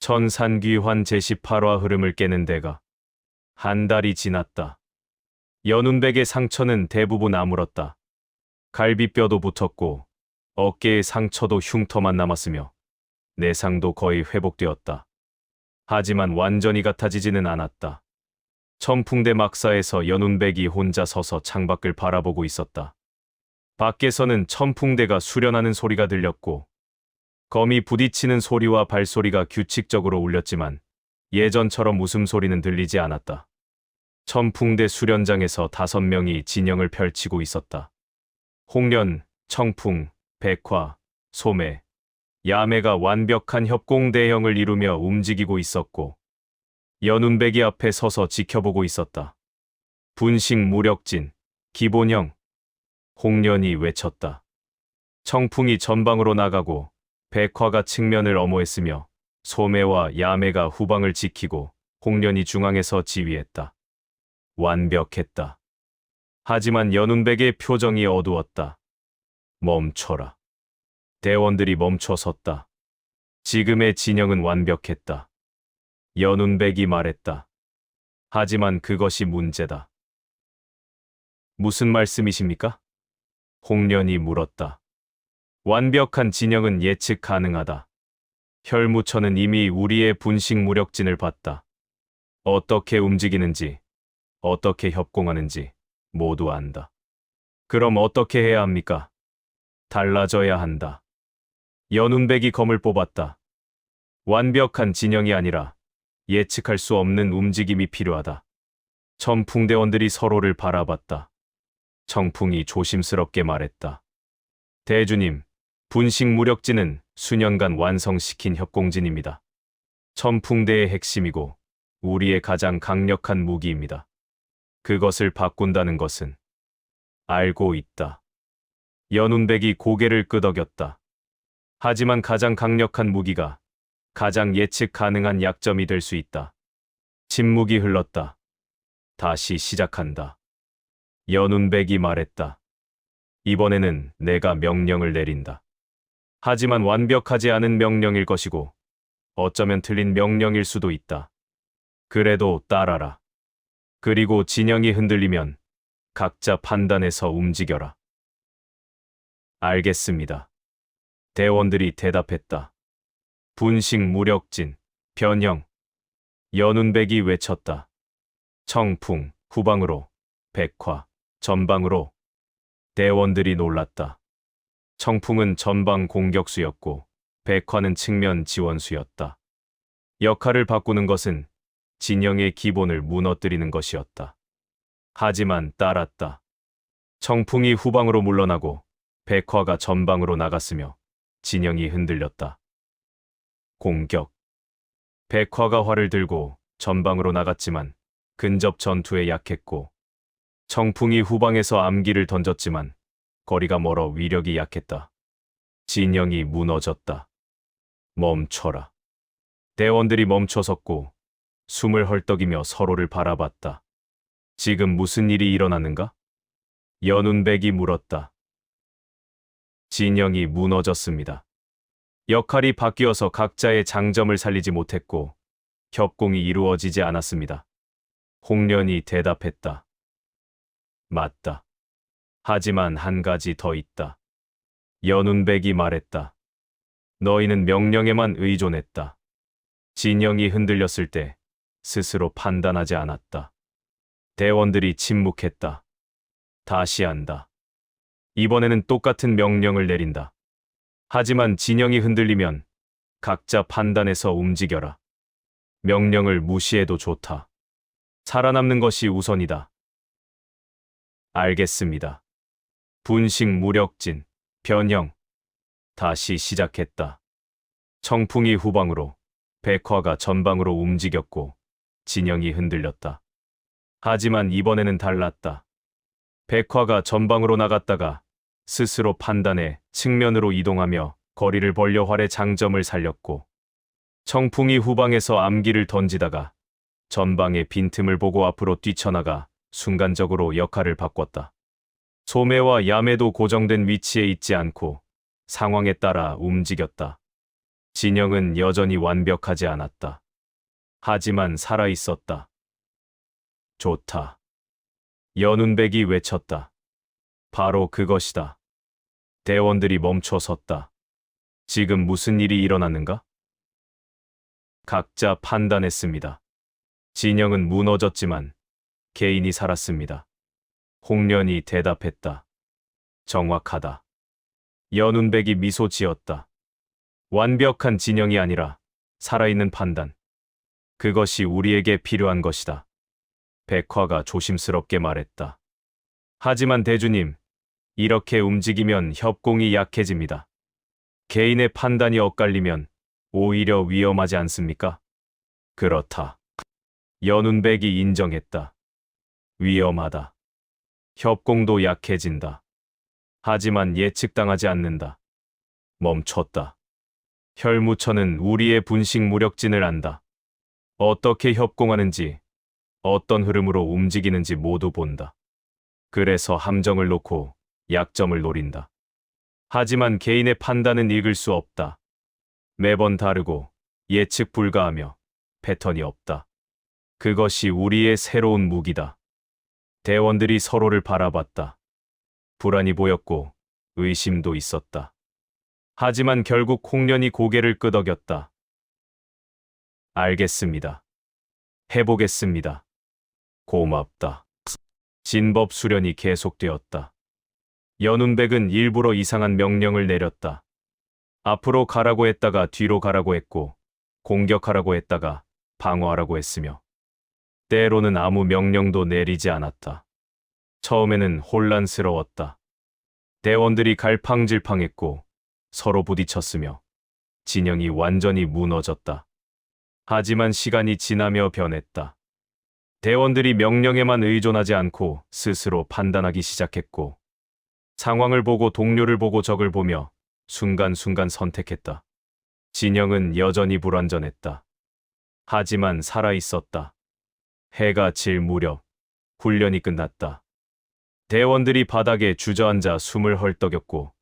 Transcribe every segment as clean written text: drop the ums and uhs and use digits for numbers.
천산귀환 제18화 흐름을 깨는 데가 한 달이 지났다. 연운백의 상처는 대부분 아물었다. 갈비뼈도 붙었고 어깨의 상처도 흉터만 남았으며 내상도 거의 회복되었다. 하지만 완전히 같아지지는 않았다. 천풍대 막사에서 연운백이 혼자 서서 창밖을 바라보고 있었다. 밖에서는 천풍대가 수련하는 소리가 들렸고 검이 부딪히는 소리와 발소리가 규칙적으로 울렸지만 예전처럼 웃음소리는 들리지 않았다. 천풍대 수련장에서 5명이 진영을 펼치고 있었다. 홍련, 청풍, 백화, 소매, 야매가 완벽한 협공 대형을 이루며 움직이고 있었고 연운백이 앞에 서서 지켜보고 있었다. 분식 무력진, 기본형, 홍련이 외쳤다. 청풍이 전방으로 나가고 백화가 측면을 엄호했으며 소매와 야매가 후방을 지키고 홍련이 중앙에서 지휘했다. 완벽했다. 하지만 연운백의 표정이 어두웠다. 멈춰라. 대원들이 멈춰섰다. 지금의 진영은 완벽했다. 연운백이 말했다. 하지만 그것이 문제다. 무슨 말씀이십니까? 홍련이 물었다. 완벽한 진영은 예측 가능하다. 혈무처는 이미 우리의 분식 무력진을 봤다. 어떻게 움직이는지, 어떻게 협공하는지 모두 안다. 그럼 어떻게 해야 합니까? 달라져야 한다. 연운백이 검을 뽑았다. 완벽한 진영이 아니라 예측할 수 없는 움직임이 필요하다. 천풍대원들이 서로를 바라봤다. 청풍이 조심스럽게 말했다. 대주님, 분식 무력진은 수년간 완성시킨 협공진입니다. 천풍대의 핵심이고 우리의 가장 강력한 무기입니다. 그것을 바꾼다는 것은 알고 있다. 연운백이 고개를 끄덕였다. 하지만 가장 강력한 무기가 가장 예측 가능한 약점이 될 수 있다. 침묵이 흘렀다. 다시 시작한다. 연운백이 말했다. 이번에는 내가 명령을 내린다. 하지만 완벽하지 않은 명령일 것이고 어쩌면 틀린 명령일 수도 있다. 그래도 따라라. 그리고 진영이 흔들리면 각자 판단해서 움직여라. 알겠습니다. 대원들이 대답했다. 분식 무력진, 변형. 연운백이 외쳤다. 청풍, 후방으로, 백화, 전방으로. 대원들이 놀랐다. 청풍은 전방 공격수였고 백화는 측면 지원수였다. 역할을 바꾸는 것은 진영의 기본을 무너뜨리는 것이었다. 하지만 따랐다. 청풍이 후방으로 물러나고 백화가 전방으로 나갔으며 진영이 흔들렸다. 공격. 백화가 활을 들고 전방으로 나갔지만 근접 전투에 약했고 청풍이 후방에서 암기를 던졌지만 거리가 멀어 위력이 약했다. 진영이 무너졌다. 멈춰라. 대원들이 멈춰섰고 숨을 헐떡이며 서로를 바라봤다. 지금 무슨 일이 일어났는가? 연운백이 물었다. 진영이 무너졌습니다. 역할이 바뀌어서 각자의 장점을 살리지 못했고 협공이 이루어지지 않았습니다. 홍련이 대답했다. 맞다. 하지만 한 가지 더 있다. 연운백이 말했다. 너희는 명령에만 의존했다. 진영이 흔들렸을 때 스스로 판단하지 않았다. 대원들이 침묵했다. 다시 한다. 이번에는 똑같은 명령을 내린다. 하지만 진영이 흔들리면 각자 판단해서 움직여라. 명령을 무시해도 좋다. 살아남는 것이 우선이다. 알겠습니다. 분식 무력진, 변형. 다시 시작했다. 청풍이 후방으로, 백화가 전방으로 움직였고 진영이 흔들렸다. 하지만 이번에는 달랐다. 백화가 전방으로 나갔다가 스스로 판단해 측면으로 이동하며 거리를 벌려 활의 장점을 살렸고 청풍이 후방에서 암기를 던지다가 전방의 빈틈을 보고 앞으로 뛰쳐나가 순간적으로 역할을 바꿨다. 소매와 야매도 고정된 위치에 있지 않고 상황에 따라 움직였다. 진영은 여전히 완벽하지 않았다. 하지만 살아 있었다. 좋다. 연운백이 외쳤다. 바로 그것이다. 대원들이 멈춰 섰다. 지금 무슨 일이 일어났는가? 각자 판단했습니다. 진영은 무너졌지만 개인이 살았습니다. 홍련이 대답했다. 정확하다. 연운백이 미소 지었다. 완벽한 진영이 아니라 살아있는 판단. 그것이 우리에게 필요한 것이다. 백화가 조심스럽게 말했다. 하지만 대주님, 이렇게 움직이면 협공이 약해집니다. 개인의 판단이 엇갈리면 오히려 위험하지 않습니까? 그렇다. 연운백이 인정했다. 위험하다. 협공도 약해진다. 하지만 예측당하지 않는다. 멈췄다. 혈무처는 우리의 분식 무력진을 안다. 어떻게 협공하는지, 어떤 흐름으로 움직이는지 모두 본다. 그래서 함정을 놓고 약점을 노린다. 하지만 개인의 판단은 읽을 수 없다. 매번 다르고 예측 불가하며 패턴이 없다. 그것이 우리의 새로운 무기다. 대원들이 서로를 바라봤다. 불안이 보였고 의심도 있었다. 하지만 결국 홍련이 고개를 끄덕였다. 알겠습니다. 해보겠습니다. 고맙다. 진법 수련이 계속되었다. 연운백은 일부러 이상한 명령을 내렸다. 앞으로 가라고 했다가 뒤로 가라고 했고, 공격하라고 했다가 방어하라고 했으며, 때로는 아무 명령도 내리지 않았다. 처음에는 혼란스러웠다. 대원들이 갈팡질팡했고 서로 부딪혔으며 진영이 완전히 무너졌다. 하지만 시간이 지나며 변했다. 대원들이 명령에만 의존하지 않고 스스로 판단하기 시작했고 상황을 보고 동료를 보고 적을 보며 순간순간 선택했다. 진영은 여전히 불완전했다. 하지만 살아있었다. 해가 질 무렵 훈련이 끝났다. 대원들이 바닥에 주저앉아 숨을 헐떡였고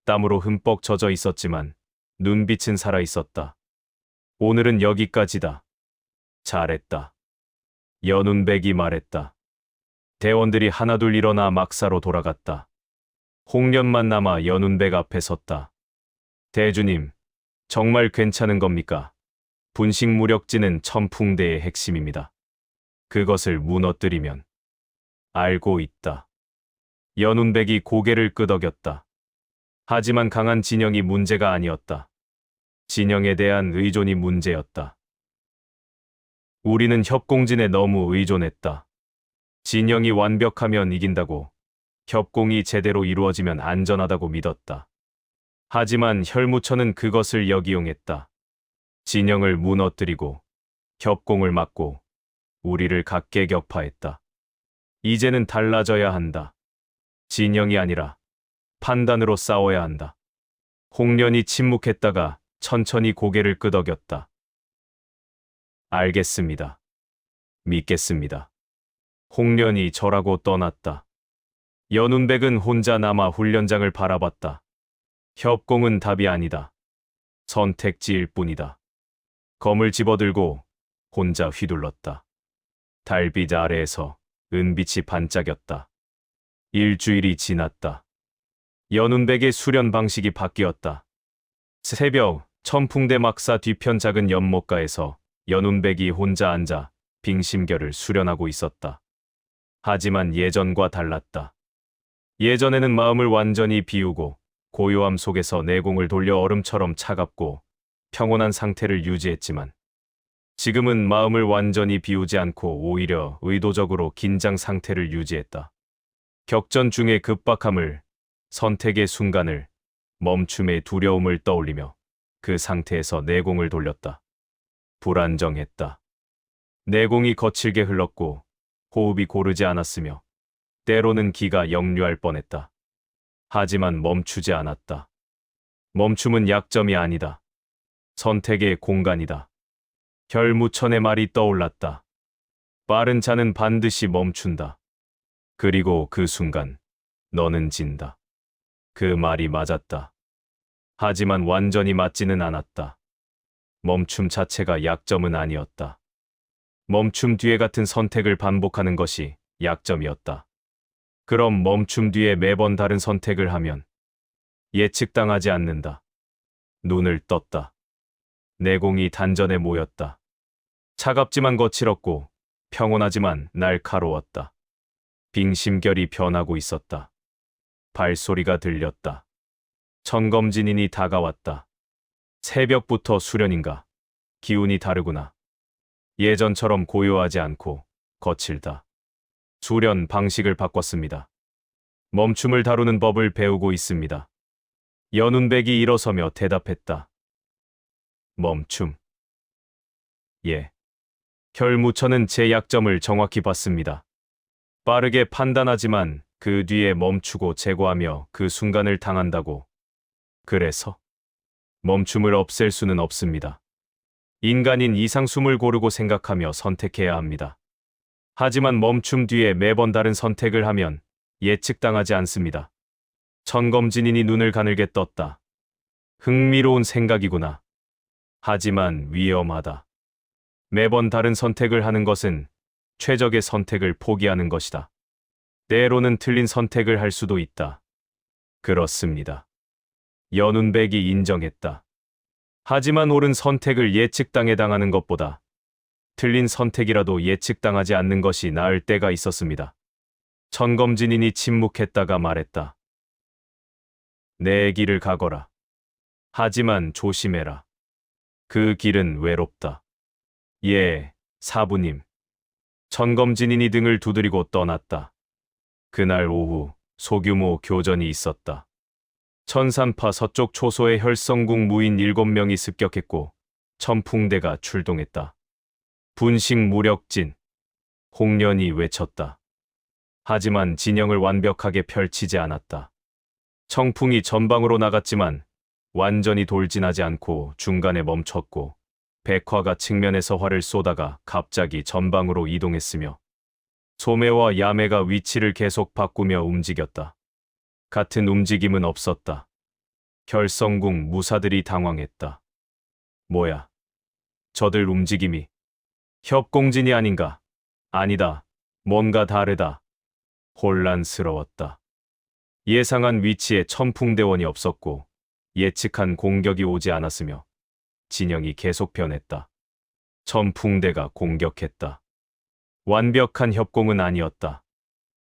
땀으로 흠뻑 젖어 있었지만 눈빛은 살아있었다. 오늘은 여기까지다. 잘했다. 연운백이 말했다. 대원들이 하나둘 일어나 막사로 돌아갔다. 홍련만 남아 연운백 앞에 섰다. 대주님, 정말 괜찮은 겁니까? 분식 무력지는 천풍대의 핵심입니다. 그것을 무너뜨리면 알고 있다. 연운백이 고개를 끄덕였다. 하지만 강한 진영이 문제가 아니었다. 진영에 대한 의존이 문제였다. 우리는 협공진에 너무 의존했다. 진영이 완벽하면 이긴다고, 협공이 제대로 이루어지면 안전하다고 믿었다. 하지만 혈무처는 그것을 역이용했다. 진영을 무너뜨리고 협공을 막고 우리를 각계격파했다. 이제는 달라져야 한다. 진영이 아니라 판단으로 싸워야 한다. 홍련이 침묵했다가 천천히 고개를 끄덕였다. 알겠습니다. 믿겠습니다. 홍련이 절하고 떠났다. 연운백은 혼자 남아 훈련장을 바라봤다. 협공은 답이 아니다. 선택지일 뿐이다. 검을 집어들고 혼자 휘둘렀다. 달빛 아래에서 은빛이 반짝였다. 일주일이 지났다. 연운백의 수련 방식이 바뀌었다. 새벽 천풍대 막사 뒤편 작은 연못가에서 연운백이 혼자 앉아 빙심결을 수련하고 있었다. 하지만 예전과 달랐다. 예전에는 마음을 완전히 비우고 고요함 속에서 내공을 돌려 얼음처럼 차갑고 평온한 상태를 유지했지만 지금은 마음을 완전히 비우지 않고 오히려 의도적으로 긴장 상태를 유지했다. 격전 중의 급박함을, 선택의 순간을, 멈춤의 두려움을 떠올리며 그 상태에서 내공을 돌렸다. 불안정했다. 내공이 거칠게 흘렀고 호흡이 고르지 않았으며 때로는 기가 역류할 뻔했다. 하지만 멈추지 않았다. 멈춤은 약점이 아니다. 선택의 공간이다. 혈무천의 말이 떠올랐다. 빠른 자는 반드시 멈춘다. 그리고 그 순간 너는 진다. 그 말이 맞았다. 하지만 완전히 맞지는 않았다. 멈춤 자체가 약점은 아니었다. 멈춤 뒤에 같은 선택을 반복하는 것이 약점이었다. 그럼 멈춤 뒤에 매번 다른 선택을 하면 예측당하지 않는다. 눈을 떴다. 내공이 단전에 모였다. 차갑지만 거칠었고 평온하지만 날카로웠다. 빙심결이 변하고 있었다. 발소리가 들렸다. 천검진인이 다가왔다. 새벽부터 수련인가? 기운이 다르구나. 예전처럼 고요하지 않고 거칠다. 수련 방식을 바꿨습니다. 멈춤을 다루는 법을 배우고 있습니다. 연운백이 일어서며 대답했다. 멈춤. 예. 혈무천은 제 약점을 정확히 봤습니다. 빠르게 판단하지만 그 뒤에 멈추고 제거하며 그 순간을 당한다고. 그래서 멈춤을 없앨 수는 없습니다. 인간인 이상 숨을 고르고 생각하며 선택해야 합니다. 하지만 멈춤 뒤에 매번 다른 선택을 하면 예측당하지 않습니다. 천검진인이 눈을 가늘게 떴다. 흥미로운 생각이구나. 하지만 위험하다. 매번 다른 선택을 하는 것은 최적의 선택을 포기하는 것이다. 때로는 틀린 선택을 할 수도 있다. 그렇습니다. 연운백이 인정했다. 하지만 옳은 선택을 예측당해 당하는 것보다 틀린 선택이라도 예측당하지 않는 것이 나을 때가 있었습니다. 천검진인이 침묵했다가 말했다. 내 길을 가거라. 하지만 조심해라. 그 길은 외롭다. 예, 사부님. 천검진인이 등을 두드리고 떠났다. 그날 오후 소규모 교전이 있었다. 천산파 서쪽 초소의 혈성궁 무인 7명이 습격했고 천풍대가 출동했다. 분식 무력진. 홍련이 외쳤다. 하지만 진영을 완벽하게 펼치지 않았다. 청풍이 전방으로 나갔지만 완전히 돌진하지 않고 중간에 멈췄고 백화가 측면에서 활을 쏘다가 갑자기 전방으로 이동했으며 소매와 야매가 위치를 계속 바꾸며 움직였다. 같은 움직임은 없었다. 혈성궁 무사들이 당황했다. 뭐야? 저들 움직임이 협공진이 아닌가? 아니다. 뭔가 다르다. 혼란스러웠다. 예상한 위치에 천풍대원이 없었고 예측한 공격이 오지 않았으며 진영이 계속 변했다. 천풍대가 공격했다. 완벽한 협공은 아니었다.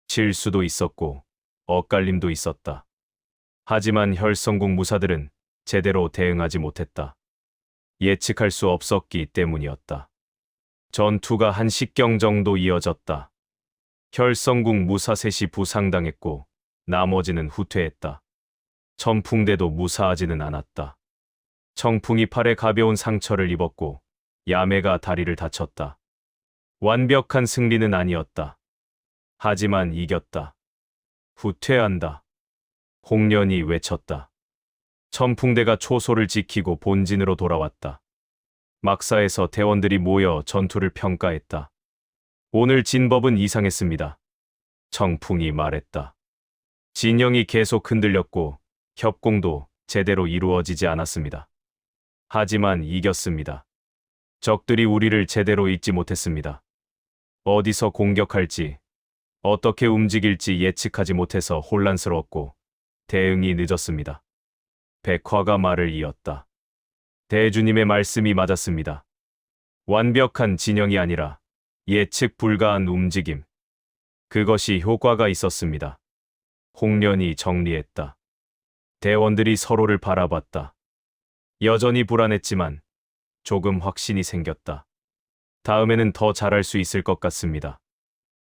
실수도 있었고 엇갈림도 있었다. 하지만 혈성궁 무사들은 제대로 대응하지 못했다. 예측할 수 없었기 때문이었다. 전투가 1시경 정도 이어졌다. 혈성궁 무사 셋이 부상당했고 나머지는 후퇴했다. 천풍대도 무사하지는 않았다. 청풍이 팔에 가벼운 상처를 입었고 야매가 다리를 다쳤다. 완벽한 승리는 아니었다. 하지만 이겼다. 후퇴한다. 홍련이 외쳤다. 천풍대가 초소를 지키고 본진으로 돌아왔다. 막사에서 대원들이 모여 전투를 평가했다. 오늘 진법은 이상했습니다. 청풍이 말했다. 진영이 계속 흔들렸고 협공도 제대로 이루어지지 않았습니다. 하지만 이겼습니다. 적들이 우리를 제대로 읽지 못했습니다. 어디서 공격할지, 어떻게 움직일지 예측하지 못해서 혼란스러웠고 대응이 늦었습니다. 백화가 말을 이었다. 대주님의 말씀이 맞았습니다. 완벽한 진영이 아니라 예측 불가한 움직임. 그것이 효과가 있었습니다. 홍련이 정리했다. 대원들이 서로를 바라봤다. 여전히 불안했지만 조금 확신이 생겼다. 다음에는 더 잘할 수 있을 것 같습니다.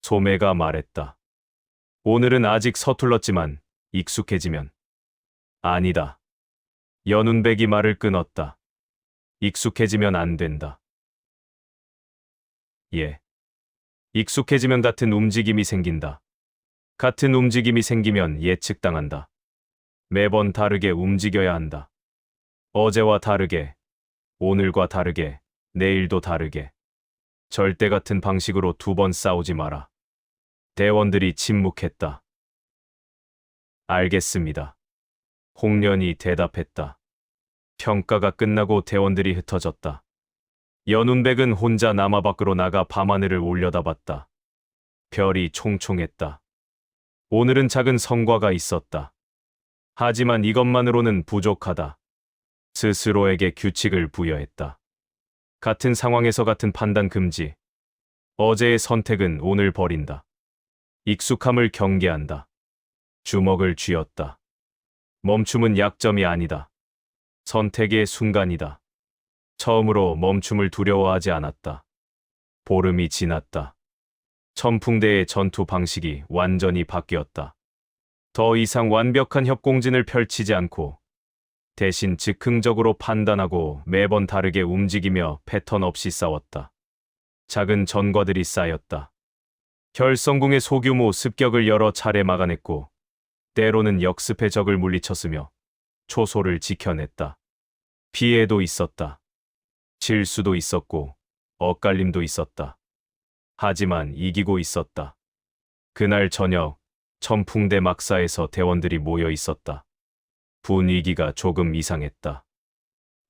소매가 말했다. 오늘은 아직 서툴렀지만 익숙해지면. 아니다. 연운백이 말을 끊었다. 익숙해지면 안 된다. 예. 익숙해지면 같은 움직임이 생긴다. 같은 움직임이 생기면 예측당한다. 매번 다르게 움직여야 한다. 어제와 다르게, 오늘과 다르게, 내일도 다르게. 절대 같은 방식으로 2번 싸우지 마라. 대원들이 침묵했다. 알겠습니다. 홍련이 대답했다. 평가가 끝나고 대원들이 흩어졌다. 연운백은 혼자 남아 밖으로 나가 밤하늘을 올려다봤다. 별이 총총했다. 오늘은 작은 성과가 있었다. 하지만 이것만으로는 부족하다. 스스로에게 규칙을 부여했다. 같은 상황에서 같은 판단 금지. 어제의 선택은 오늘 버린다. 익숙함을 경계한다. 주먹을 쥐었다. 멈춤은 약점이 아니다. 선택의 순간이다. 처음으로 멈춤을 두려워하지 않았다. 보름이 지났다. 천풍대의 전투 방식이 완전히 바뀌었다. 더 이상 완벽한 협공진을 펼치지 않고 대신 즉흥적으로 판단하고 매번 다르게 움직이며 패턴 없이 싸웠다. 작은 전과들이 쌓였다. 결성궁의 소규모 습격을 여러 차례 막아냈고 때로는 역습의 적을 물리쳤으며 초소를 지켜냈다. 피해도 있었다. 실수도 있었고 엇갈림도 있었다. 하지만 이기고 있었다. 그날 저녁 천풍대 막사에서 대원들이 모여 있었다. 분위기가 조금 이상했다.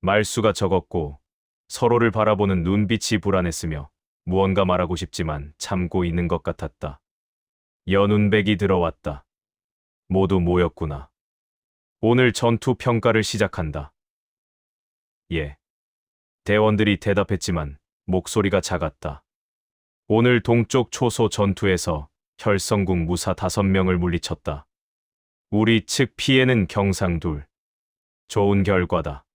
말수가 적었고 서로를 바라보는 눈빛이 불안했으며 무언가 말하고 싶지만 참고 있는 것 같았다. 연운백이 들어왔다. 모두 모였구나. 오늘 전투 평가를 시작한다. 예. 대원들이 대답했지만 목소리가 작았다. 오늘 동쪽 초소 전투에서 결성궁 무사 5명을 물리쳤다. 우리 측 피해는 경상 2. 좋은 결과다.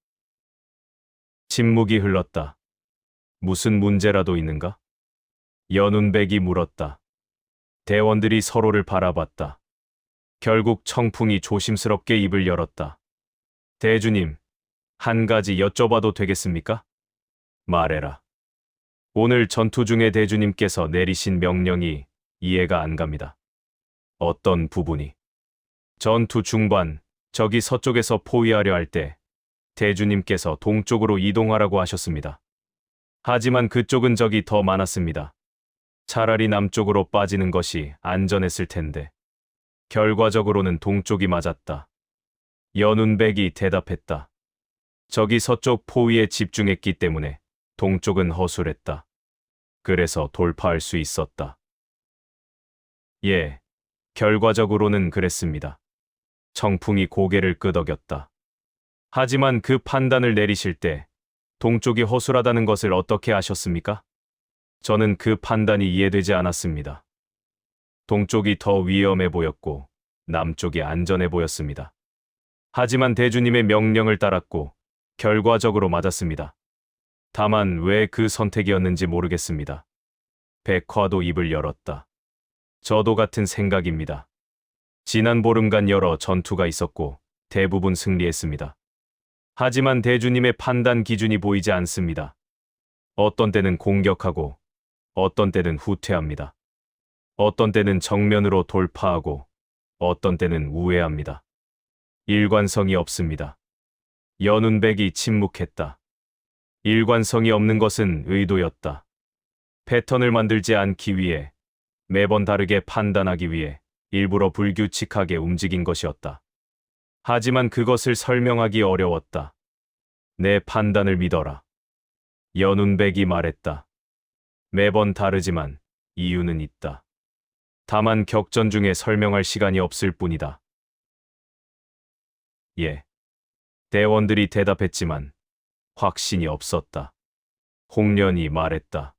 침묵이 흘렀다. 무슨 문제라도 있는가? 연운백이 물었다. 대원들이 서로를 바라봤다. 결국 청풍이 조심스럽게 입을 열었다. 대주님, 한 가지 여쭤봐도 되겠습니까? 말해라. 오늘 전투 중에 대주님께서 내리신 명령이 이해가 안 갑니다. 어떤 부분이? 전투 중반, 적이 서쪽에서 포위하려 할 때 대주님께서 동쪽으로 이동하라고 하셨습니다. 하지만 그쪽은 적이 더 많았습니다. 차라리 남쪽으로 빠지는 것이 안전했을 텐데. 결과적으로는 동쪽이 맞았다. 연운백이 대답했다. 적이 서쪽 포위에 집중했기 때문에 동쪽은 허술했다. 그래서 돌파할 수 있었다. 예, 결과적으로는 그랬습니다. 청풍이 고개를 끄덕였다. 하지만 그 판단을 내리실 때 동쪽이 허술하다는 것을 어떻게 아셨습니까? 저는 그 판단이 이해되지 않았습니다. 동쪽이 더 위험해 보였고 남쪽이 안전해 보였습니다. 하지만 대주님의 명령을 따랐고 결과적으로 맞았습니다. 다만 왜 그 선택이었는지 모르겠습니다. 백화도 입을 열었다. 저도 같은 생각입니다. 지난 보름간 여러 전투가 있었고 대부분 승리했습니다. 하지만 대주님의 판단 기준이 보이지 않습니다. 어떤 때는 공격하고 어떤 때는 후퇴합니다. 어떤 때는 정면으로 돌파하고 어떤 때는 우회합니다. 일관성이 없습니다. 연운백이 침묵했다. 일관성이 없는 것은 의도였다. 패턴을 만들지 않기 위해 매번 다르게 판단하기 위해 일부러 불규칙하게 움직인 것이었다. 하지만 그것을 설명하기 어려웠다. 내 판단을 믿어라. 연운백이 말했다. 매번 다르지만 이유는 있다. 다만 격전 중에 설명할 시간이 없을 뿐이다. 예. 대원들이 대답했지만 확신이 없었다. 홍련이 말했다.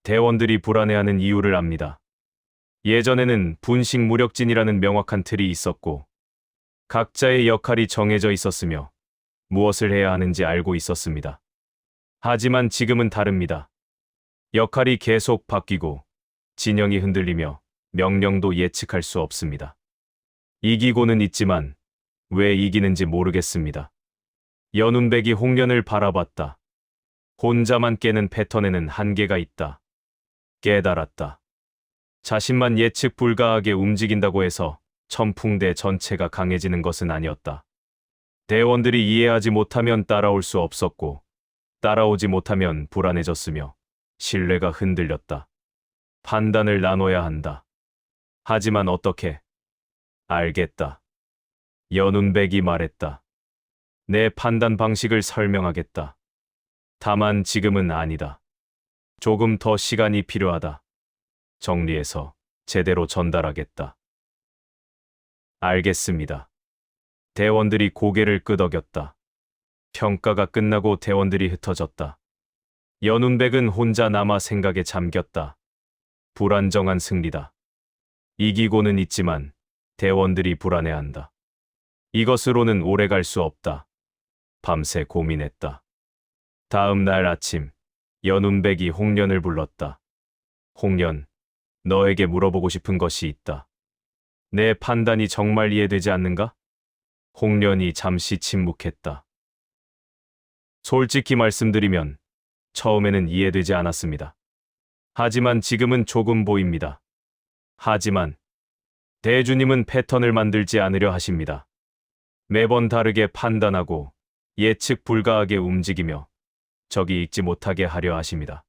대원들이 불안해하는 이유를 압니다. 예전에는 분식 무력진이라는 명확한 틀이 있었고 각자의 역할이 정해져 있었으며 무엇을 해야 하는지 알고 있었습니다. 하지만 지금은 다릅니다. 역할이 계속 바뀌고 진영이 흔들리며 명령도 예측할 수 없습니다. 이기고는 있지만 왜 이기는지 모르겠습니다. 연운백이 홍련을 바라봤다. 혼자만 깨는 패턴에는 한계가 있다. 깨달았다. 자신만 예측 불가하게 움직인다고 해서 천풍대 전체가 강해지는 것은 아니었다. 대원들이 이해하지 못하면 따라올 수 없었고 따라오지 못하면 불안해졌으며 신뢰가 흔들렸다. 판단을 나눠야 한다. 하지만 어떻게? 알겠다. 연운백이 말했다. 내 판단 방식을 설명하겠다. 다만 지금은 아니다. 조금 더 시간이 필요하다. 정리해서 제대로 전달하겠다. 알겠습니다. 대원들이 고개를 끄덕였다. 평가가 끝나고 대원들이 흩어졌다. 연운백은 혼자 남아 생각에 잠겼다. 불안정한 승리다. 이기고는 있지만 대원들이 불안해한다. 이것으로는 오래 갈 수 없다. 밤새 고민했다. 다음 날 아침, 연운백이 홍련을 불렀다. 홍련, 너에게 물어보고 싶은 것이 있다. 내 판단이 정말 이해되지 않는가? 홍련이 잠시 침묵했다. 솔직히 말씀드리면 처음에는 이해되지 않았습니다. 하지만 지금은 조금 보입니다. 하지만 대주님은 패턴을 만들지 않으려 하십니다. 매번 다르게 판단하고 예측 불가하게 움직이며 적이 읽지 못하게 하려 하십니다.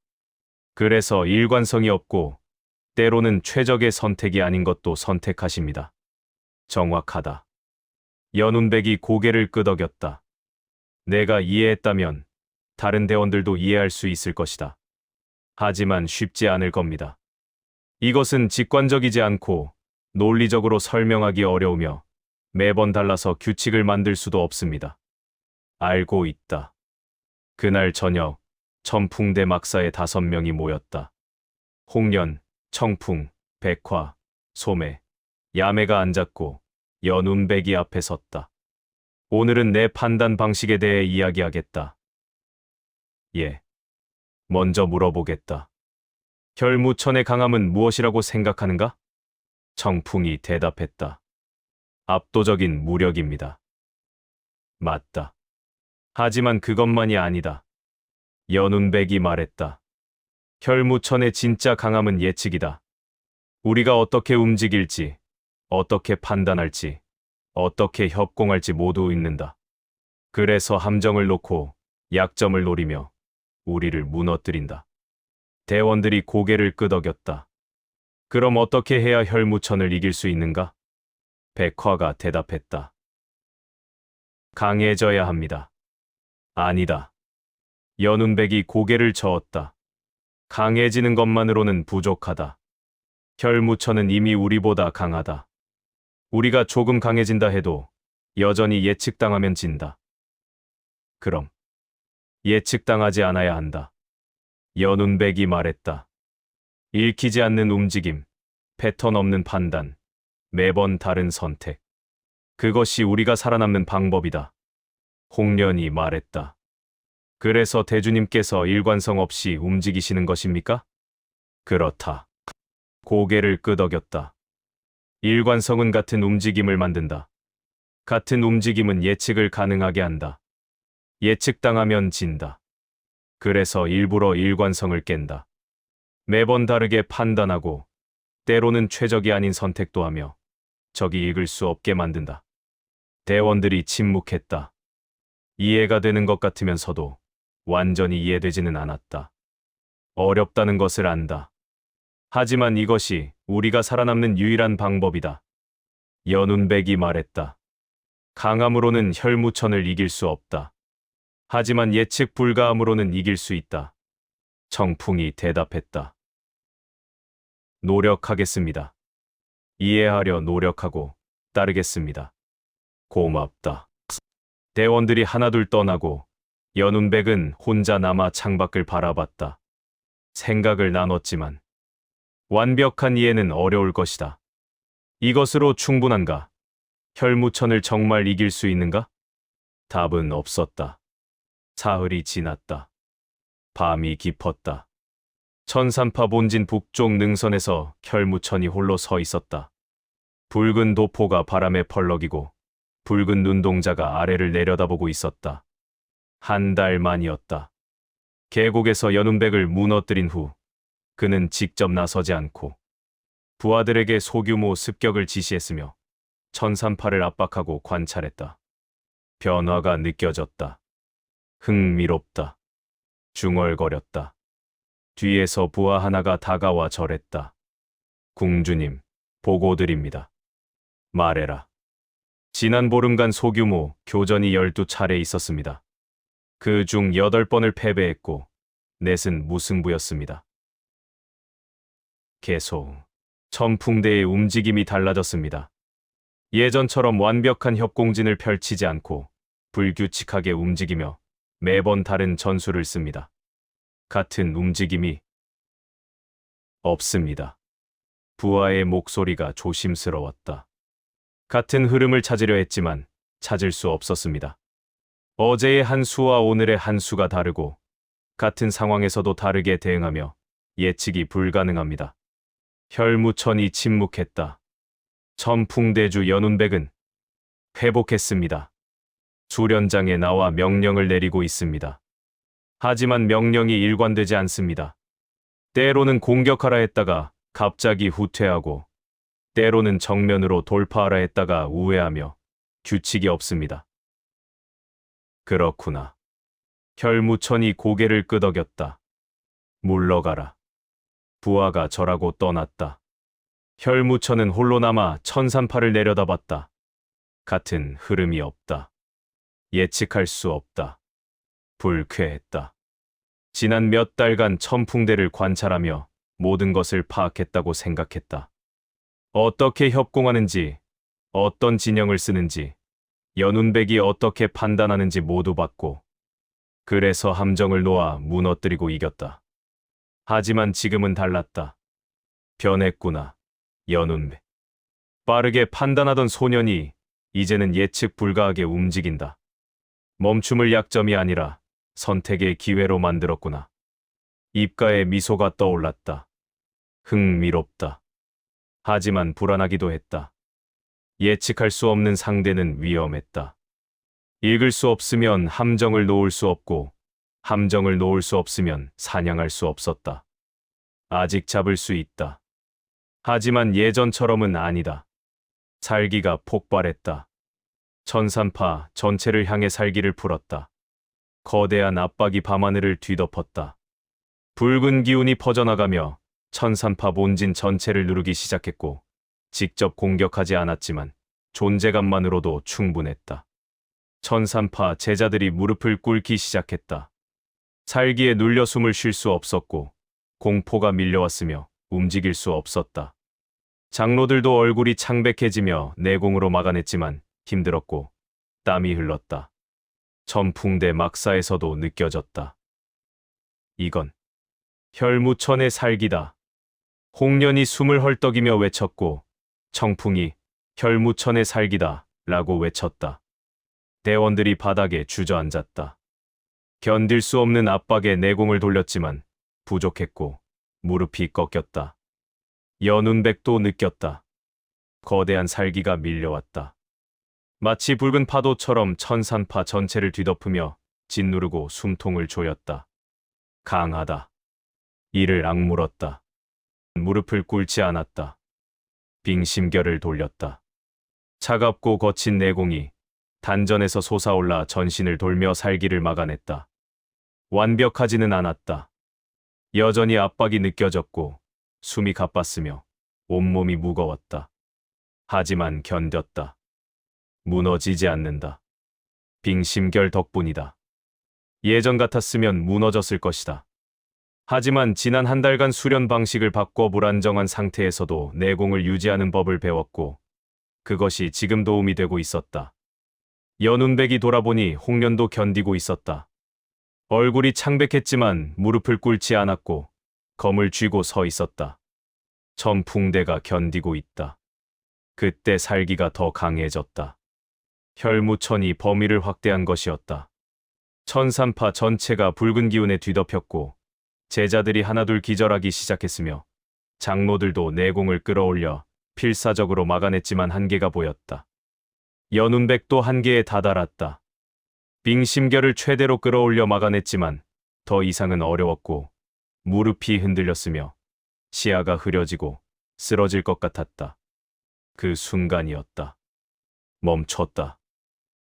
그래서 일관성이 없고 때로는 최적의 선택이 아닌 것도 선택하십니다. 정확하다. 연운백이 고개를 끄덕였다. 내가 이해했다면 다른 대원들도 이해할 수 있을 것이다. 하지만 쉽지 않을 겁니다. 이것은 직관적이지 않고 논리적으로 설명하기 어려우며 매번 달라서 규칙을 만들 수도 없습니다. 알고 있다. 그날 저녁, 청풍대 막사에 5명이 모였다. 홍련, 청풍, 백화, 소매, 야매가 앉았고 연운백이 앞에 섰다. 오늘은 내 판단 방식에 대해 이야기하겠다. 예. 먼저 물어보겠다. 혈무천의 강함은 무엇이라고 생각하는가? 청풍이 대답했다. 압도적인 무력입니다. 맞다. 하지만 그것만이 아니다. 연운백이 말했다. 혈무천의 진짜 강함은 예측이다. 우리가 어떻게 움직일지, 어떻게 판단할지, 어떻게 협공할지 모두 읽는다. 그래서 함정을 놓고 약점을 노리며 우리를 무너뜨린다. 대원들이 고개를 끄덕였다. 그럼 어떻게 해야 혈무천을 이길 수 있는가? 백화가 대답했다. 강해져야 합니다. 아니다. 연운백이 고개를 저었다. 강해지는 것만으로는 부족하다. 혈무천은 이미 우리보다 강하다. 우리가 조금 강해진다 해도 여전히 예측당하면 진다. 그럼 예측당하지 않아야 한다. 연운백이 말했다. 읽히지 않는 움직임, 패턴 없는 판단, 매번 다른 선택. 그것이 우리가 살아남는 방법이다. 홍련이 말했다. 그래서 대주님께서 일관성 없이 움직이시는 것입니까? 그렇다. 고개를 끄덕였다. 일관성은 같은 움직임을 만든다. 같은 움직임은 예측을 가능하게 한다. 예측당하면 진다. 그래서 일부러 일관성을 깬다. 매번 다르게 판단하고 때로는 최적이 아닌 선택도 하며 적이 읽을 수 없게 만든다. 대원들이 침묵했다. 이해가 되는 것 같으면서도 완전히 이해되지는 않았다. 어렵다는 것을 안다. 하지만 이것이 우리가 살아남는 유일한 방법이다. 연운백이 말했다. 강함으로는 혈무천을 이길 수 없다. 하지만 예측 불가함으로는 이길 수 있다. 청풍이 대답했다. 노력하겠습니다. 이해하려 노력하고 따르겠습니다. 고맙다. 대원들이 하나둘 떠나고 연운백은 혼자 남아 창밖을 바라봤다. 생각을 나눴지만 완벽한 이해는 어려울 것이다. 이것으로 충분한가? 혈무천을 정말 이길 수 있는가? 답은 없었다. 사흘이 지났다. 밤이 깊었다. 천산파 본진 북쪽 능선에서 혈무천이 홀로 서 있었다. 붉은 도포가 바람에 펄럭이고 붉은 눈동자가 아래를 내려다보고 있었다. 한 달 만이었다. 계곡에서 연운백을 무너뜨린 후 그는 직접 나서지 않고 부하들에게 소규모 습격을 지시했으며 천산파를 압박하고 관찰했다. 변화가 느껴졌다. 흥미롭다. 중얼거렸다. 뒤에서 부하 하나가 다가와 절했다. 궁주님, 보고드립니다. 말해라. 지난 보름간 소규모 교전이 12차례 있었습니다. 그 중 8번을 패배했고 넷은 무승부였습니다. 계속 천풍대의 움직임이 달라졌습니다. 예전처럼 완벽한 협공진을 펼치지 않고 불규칙하게 움직이며 매번 다른 전술을 씁니다. 같은 움직임이 없습니다. 부하의 목소리가 조심스러웠다. 같은 흐름을 찾으려 했지만 찾을 수 없었습니다. 어제의 한 수와 오늘의 한 수가 다르고 같은 상황에서도 다르게 대응하며 예측이 불가능합니다. 혈무천이 침묵했다. 천풍대주 연운백은 회복했습니다. 수련장에 나와 명령을 내리고 있습니다. 하지만 명령이 일관되지 않습니다. 때로는 공격하라 했다가 갑자기 후퇴하고 때로는 정면으로 돌파하라 했다가 우회하며 규칙이 없습니다. 그렇구나. 혈무천이 고개를 끄덕였다. 물러가라. 부하가 절하고 떠났다. 혈무천은 홀로 남아 천산파를 내려다봤다. 같은 흐름이 없다. 예측할 수 없다. 불쾌했다. 지난 몇 달간 천풍대를 관찰하며 모든 것을 파악했다고 생각했다. 어떻게 협공하는지, 어떤 진영을 쓰는지, 연운백이 어떻게 판단하는지 모두 봤고, 그래서 함정을 놓아 무너뜨리고 이겼다. 하지만 지금은 달랐다. 변했구나, 연운백. 빠르게 판단하던 소년이 이제는 예측 불가하게 움직인다. 멈춤을 약점이 아니라 선택의 기회로 만들었구나. 입가에 미소가 떠올랐다. 흥미롭다. 하지만 불안하기도 했다. 예측할 수 없는 상대는 위험했다. 읽을 수 없으면 함정을 놓을 수 없고, 함정을 놓을 수 없으면 사냥할 수 없었다. 아직 잡을 수 있다. 하지만 예전처럼은 아니다. 살기가 폭발했다. 천산파 전체를 향해 살기를 풀었다. 거대한 압박이 밤하늘을 뒤덮었다. 붉은 기운이 퍼져나가며 천산파 본진 전체를 누르기 시작했고, 직접 공격하지 않았지만 존재감만으로도 충분했다. 천산파 제자들이 무릎을 꿇기 시작했다. 살기에 눌려 숨을 쉴 수 없었고 공포가 밀려왔으며 움직일 수 없었다. 장로들도 얼굴이 창백해지며 내공으로 막아냈지만 힘들었고 땀이 흘렀다. 천풍대 막사에서도 느껴졌다. 이건 혈무천의 살기다. 홍련이 숨을 헐떡이며 외쳤고 청풍이 혈무천의 살기다 라고 외쳤다. 대원들이 바닥에 주저앉았다. 견딜 수 없는 압박에 내공을 돌렸지만 부족했고 무릎이 꺾였다. 연운백도 느꼈다. 거대한 살기가 밀려왔다. 마치 붉은 파도처럼 천산파 전체를 뒤덮으며 짓누르고 숨통을 조였다. 강하다. 이를 악물었다. 무릎을 꿇지 않았다. 빙심결을 돌렸다. 차갑고 거친 내공이 단전에서 솟아올라 전신을 돌며 살기를 막아냈다. 완벽하지는 않았다. 여전히 압박이 느껴졌고 숨이 가빴으며 온몸이 무거웠다. 하지만 견뎠다. 무너지지 않는다. 빙심결 덕분이다. 예전 같았으면 무너졌을 것이다. 하지만 지난 한 달간 수련 방식을 바꿔 불안정한 상태에서도 내공을 유지하는 법을 배웠고 그것이 지금 도움이 되고 있었다. 연운백이 돌아보니 홍련도 견디고 있었다. 얼굴이 창백했지만 무릎을 꿇지 않았고 검을 쥐고 서 있었다. 천풍대가 견디고 있다. 그때 살기가 더 강해졌다. 혈무천이 범위를 확대한 것이었다. 천산파 전체가 붉은 기운에 뒤덮였고 제자들이 하나둘 기절하기 시작했으며 장로들도 내공을 끌어올려 필사적으로 막아냈지만 한계가 보였다. 연운백도 한계에 다다랐다. 빙심결을 최대로 끌어올려 막아냈지만 더 이상은 어려웠고 무릎이 흔들렸으며 시야가 흐려지고 쓰러질 것 같았다. 그 순간이었다. 멈췄다.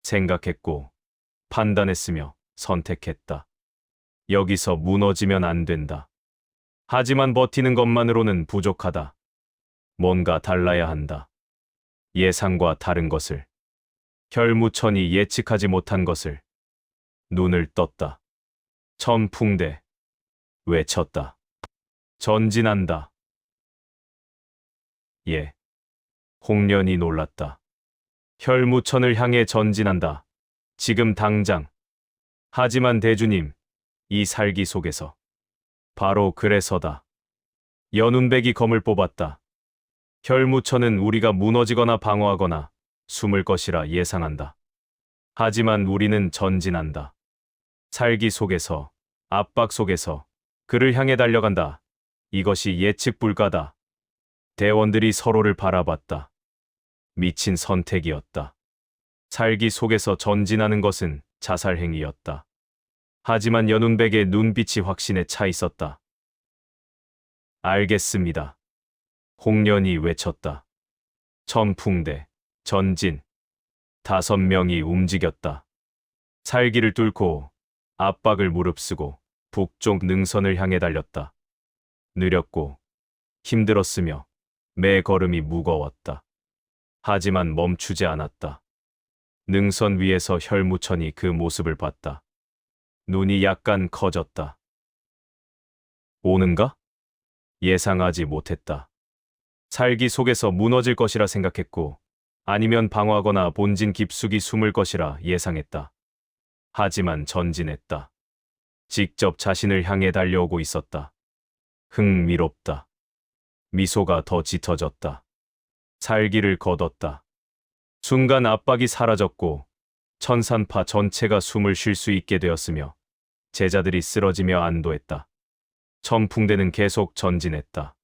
생각했고 판단했으며 선택했다. 여기서 무너지면 안 된다. 하지만 버티는 것만으로는 부족하다. 뭔가 달라야 한다. 예상과 다른 것을. 혈무천이 예측하지 못한 것을 눈을 떴다. 천풍대. 외쳤다. 전진한다. 예. 홍련이 놀랐다. 혈무천을 향해 전진한다. 지금 당장. 하지만 대주님, 이 살기 속에서. 바로 그래서다. 연운백이 검을 뽑았다. 혈무천은 우리가 무너지거나 방어하거나 숨을 것이라 예상한다. 하지만 우리는 전진한다. 살기 속에서, 압박 속에서 그를 향해 달려간다. 이것이 예측 불가다. 대원들이 서로를 바라봤다. 미친 선택이었다. 살기 속에서 전진하는 것은 자살 행위였다. 하지만 연운백의 눈빛이 확신에 차 있었다. 알겠습니다. 홍련이 외쳤다. 천풍대, 전진. 5명이 움직였다. 살기를 뚫고 압박을 무릅쓰고 북쪽 능선을 향해 달렸다. 느렸고 힘들었으며 매 걸음이 무거웠다. 하지만 멈추지 않았다. 능선 위에서 혈무천이 그 모습을 봤다. 눈이 약간 커졌다. 오는가? 예상하지 못했다. 살기 속에서 무너질 것이라 생각했고, 아니면 방어하거나 본진 깊숙이 숨을 것이라 예상했다. 하지만 전진했다. 직접 자신을 향해 달려오고 있었다. 흥미롭다. 미소가 더 짙어졌다. 살기를 걷었다. 순간 압박이 사라졌고 천산파 전체가 숨을 쉴 수 있게 되었으며 제자들이 쓰러지며 안도했다. 천풍대는 계속 전진했다.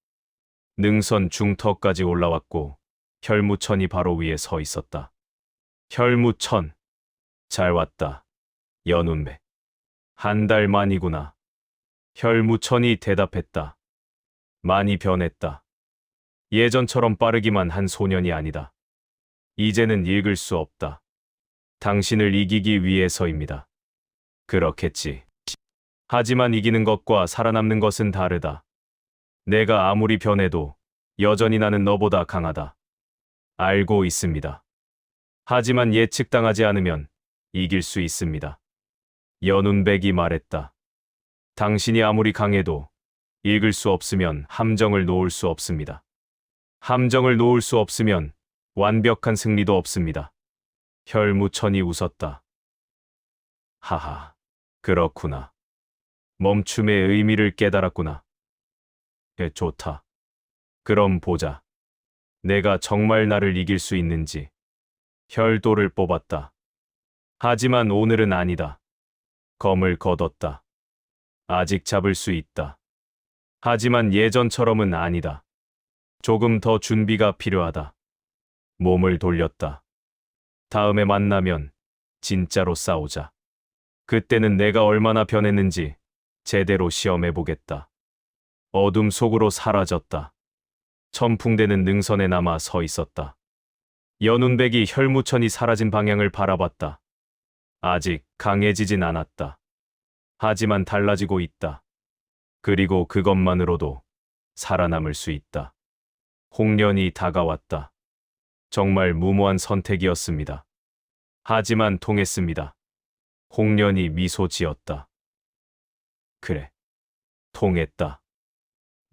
능선 중턱까지 올라왔고 혈무천이 바로 위에 서 있었다. 혈무천. 잘 왔다. 연운백. 1달 만이구나. 혈무천이 대답했다. 많이 변했다. 예전처럼 빠르기만 한 소년이 아니다. 이제는 읽을 수 없다. 당신을 이기기 위해서입니다. 그렇겠지. 하지만 이기는 것과 살아남는 것은 다르다. 내가 아무리 변해도 여전히 나는 너보다 강하다. 알고 있습니다. 하지만 예측당하지 않으면 이길 수 있습니다. 연운백이 말했다. 당신이 아무리 강해도 읽을 수 없으면 함정을 놓을 수 없습니다. 함정을 놓을 수 없으면 완벽한 승리도 없습니다. 혈무천이 웃었다. 하하, 그렇구나. 멈춤의 의미를 깨달았구나. 좋다. 그럼 보자. 내가 정말 나를 이길 수 있는지. 혈도를 뽑았다. 하지만 오늘은 아니다. 검을 걷었다. 아직 잡을 수 있다. 하지만 예전처럼은 아니다. 조금 더 준비가 필요하다. 몸을 돌렸다. 다음에 만나면 진짜로 싸우자. 그때는 내가 얼마나 변했는지 제대로 시험해보겠다. 어둠 속으로 사라졌다. 천풍대는 능선에 남아 서 있었다. 연운백이 혈무천이 사라진 방향을 바라봤다. 아직 강해지진 않았다. 하지만 달라지고 있다. 그리고 그것만으로도 살아남을 수 있다. 홍련이 다가왔다. 정말 무모한 선택이었습니다. 하지만 통했습니다. 홍련이 미소 지었다. 그래, 통했다.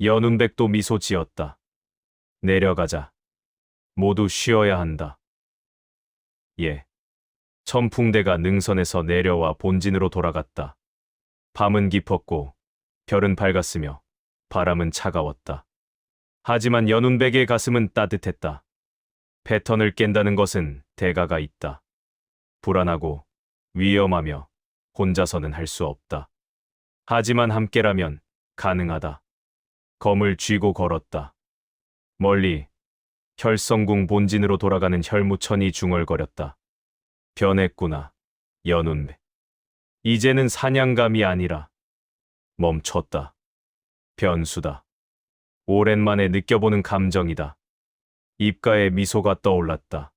연운백도 미소 지었다. 내려가자. 모두 쉬어야 한다. 예. 천풍대가 능선에서 내려와 본진으로 돌아갔다. 밤은 깊었고 별은 밝았으며 바람은 차가웠다. 하지만 연운백의 가슴은 따뜻했다. 패턴을 깬다는 것은 대가가 있다. 불안하고 위험하며 혼자서는 할 수 없다. 하지만 함께라면 가능하다. 검을 쥐고 걸었다. 멀리 혈성궁 본진으로 돌아가는 혈무천이 중얼거렸다. 변했구나, 연운백. 이제는 사냥감이 아니라 멈췄다. 변수다. 오랜만에 느껴보는 감정이다. 입가에 미소가 떠올랐다.